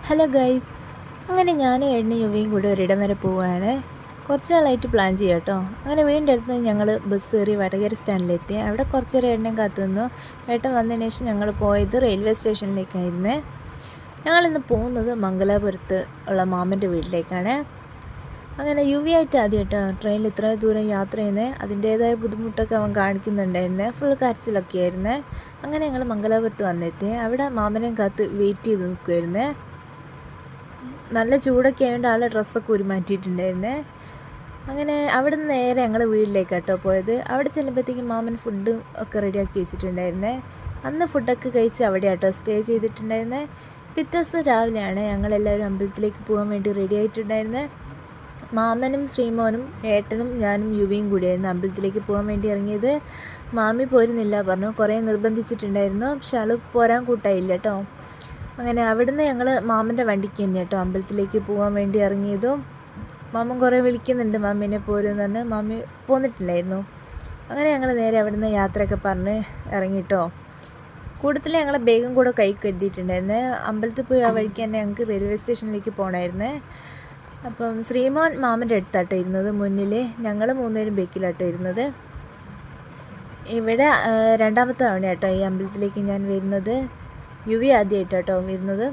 Hello guys, അങ്ങനെ ഞാനും ഏട്ടനും യുവയും കൂടെ ഒരിടം വരെ പോവുകയാണ്. കുറച്ച് നാളായിട്ട് പ്ലാൻ ചെയ്യാം കേട്ടോ. അങ്ങനെ വീടിൻ്റെ അടുത്ത് ഞങ്ങൾ ബസ് കയറി വടകര സ്റ്റാൻഡിലെത്തി. അവിടെ കുറച്ച് നേരം ഏട്ടനെ കാത്തു നിന്നു. ഏട്ടൻ വന്നതിന് ശേഷം ഞങ്ങൾ പോയത് റെയിൽവേ സ്റ്റേഷനിലേക്കായിരുന്നു. ഞങ്ങളിന്ന് പോകുന്നത് മംഗലാപുരത്ത് ഉള്ള മാമൻ്റെ വീട്ടിലേക്കാണ്. അങ്ങനെ യുവിയായിട്ട് ആദ്യം കേട്ടോ ട്രെയിനിൽ ഇത്ര ദൂരം യാത്ര ചെയ്യുന്നത്. അതിൻ്റേതായ ബുദ്ധിമുട്ടൊക്കെ അവൻ കാണിക്കുന്നുണ്ടായിരുന്നു. ഫുൾ കരച്ചിലൊക്കെ ആയിരുന്നു. അങ്ങനെ ഞങ്ങൾ മംഗലാപുരത്ത് വന്നെത്തി. അവിടെ മാമനെയും കാത്ത് വെയിറ്റ് ചെയ്ത് നിൽക്കുമായിരുന്നു. നല്ല ചൂടൊക്കെ ആയതുകൊണ്ട് ആളെ ഡ്രസ്സൊക്കെ ഉരുമാറ്റിയിട്ടുണ്ടായിരുന്നേ. അങ്ങനെ അവിടെ നിന്ന് നേരെ ഞങ്ങൾ വീട്ടിലേക്കാട്ടോ പോയത്. അവിടെ ചെല്ലുമ്പോഴത്തേക്കും മാമൻ ഫുഡ് ഒക്കെ റെഡിയാക്കി വെച്ചിട്ടുണ്ടായിരുന്നേ. അന്ന് ഫുഡൊക്കെ കഴിച്ച് അവിടെ ആട്ടോ സ്റ്റേ ചെയ്തിട്ടുണ്ടായിരുന്നേ. പിറ്റേ ദിവസം രാവിലെയാണ് ഞങ്ങളെല്ലാവരും അമ്പലത്തിലേക്ക് പോകാൻ വേണ്ടി റെഡി ആയിട്ടുണ്ടായിരുന്നത്. മാമനും ശ്രീമോനും ഏട്ടനും ഞാനും യുവിയും കൂടിയായിരുന്നു അമ്പലത്തിലേക്ക് പോകാൻ വേണ്ടി ഇറങ്ങിയത്. മാമി പോരുന്നില്ല പറഞ്ഞു, കുറേ നിർബന്ധിച്ചിട്ടുണ്ടായിരുന്നു. പക്ഷെ ആൾ പോരാൻ കൂട്ടായില്ല കേട്ടോ. അങ്ങനെ അവിടുന്ന് ഞങ്ങൾ മാമൻ്റെ വണ്ടിക്ക് തന്നെ കേട്ടോ അമ്പലത്തിലേക്ക് പോകാൻ വേണ്ടി ഇറങ്ങിയതും. മാമൻ കുറേ വിളിക്കുന്നുണ്ട് മാമീനെ പോരുമെന്ന് പറഞ്ഞ്. മാമി പോന്നിട്ടില്ലായിരുന്നു. അങ്ങനെ ഞങ്ങൾ നേരെ അവിടുന്ന് യാത്രയൊക്കെ പറഞ്ഞ് ഇറങ്ങിയിട്ടോ. കൂടുതൽ ഞങ്ങളെ ബേഗും കൂടെ കൈ കരുതിയിട്ടുണ്ടായിരുന്നേ. അമ്പലത്തിൽ പോയി ആ വഴിക്ക് തന്നെ ഞങ്ങൾക്ക് റെയിൽവേ സ്റ്റേഷനിലേക്ക് പോകണമായിരുന്നേ. അപ്പം ശ്രീമോൻ മാമൻ്റെ അടുത്താട്ടോ ഇരുന്നത് മുന്നിൽ, ഞങ്ങൾ മൂന്നുപേരും ബേക്കിലാട്ടോ ഇരുന്നത്. ഇവിടെ രണ്ടാമത്തെ തവണ കേട്ടോ ഈ അമ്പലത്തിലേക്ക് ഞാൻ വരുന്നത്. യുവി ആദ്യമായിട്ടോ വരുന്നത്.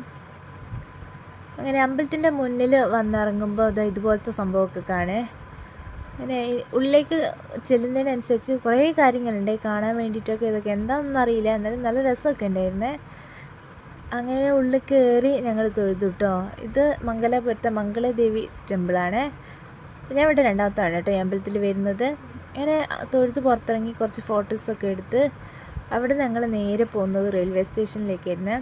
അങ്ങനെ അമ്പലത്തിൻ്റെ മുന്നിൽ വന്നിറങ്ങുമ്പോൾ അത് ഇതുപോലത്തെ സംഭവമൊക്കെ കാണേ. അങ്ങനെ ഉള്ളിലേക്ക് ചെല്ലുന്നതിനനുസരിച്ച് കുറേ കാര്യങ്ങളുണ്ട് കാണാൻ വേണ്ടിയിട്ടൊക്കെ. ഇതൊക്കെ എന്താണെന്നൊന്നും അറിയില്ല, എന്നാലും നല്ല രസമൊക്കെ ഉണ്ടായിരുന്നേ. അങ്ങനെ ഉള്ളിൽ കയറി ഞങ്ങൾ തൊഴുതു കേട്ടോ. ഇത് മംഗലാപുരത്തെ മംഗളദേവി ടെമ്പിളാണ്. ഞാൻ ഇവിടെ രണ്ടാമത്താണ് കേട്ടോ ഈ അമ്പലത്തിൽ വരുന്നത്. അങ്ങനെ തൊഴുത് പുറത്തിറങ്ങി കുറച്ച് ഫോട്ടോസൊക്കെ എടുത്ത് അവിടെ ഞങ്ങൾ നേരെ പോകുന്നത് റെയിൽവേ സ്റ്റേഷനിലേക്കായിരുന്നു.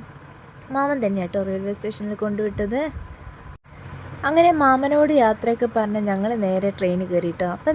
മാമൻ തന്നെ കേട്ടോ റെയിൽവേ സ്റ്റേഷനിൽ കൊണ്ടുവിട്ടത്. അങ്ങനെ മാമനോട് യാത്രയൊക്കെ പറഞ്ഞ് ഞങ്ങൾ നേരെ ട്രെയിൻ കയറിയിട്ടോ. അപ്പം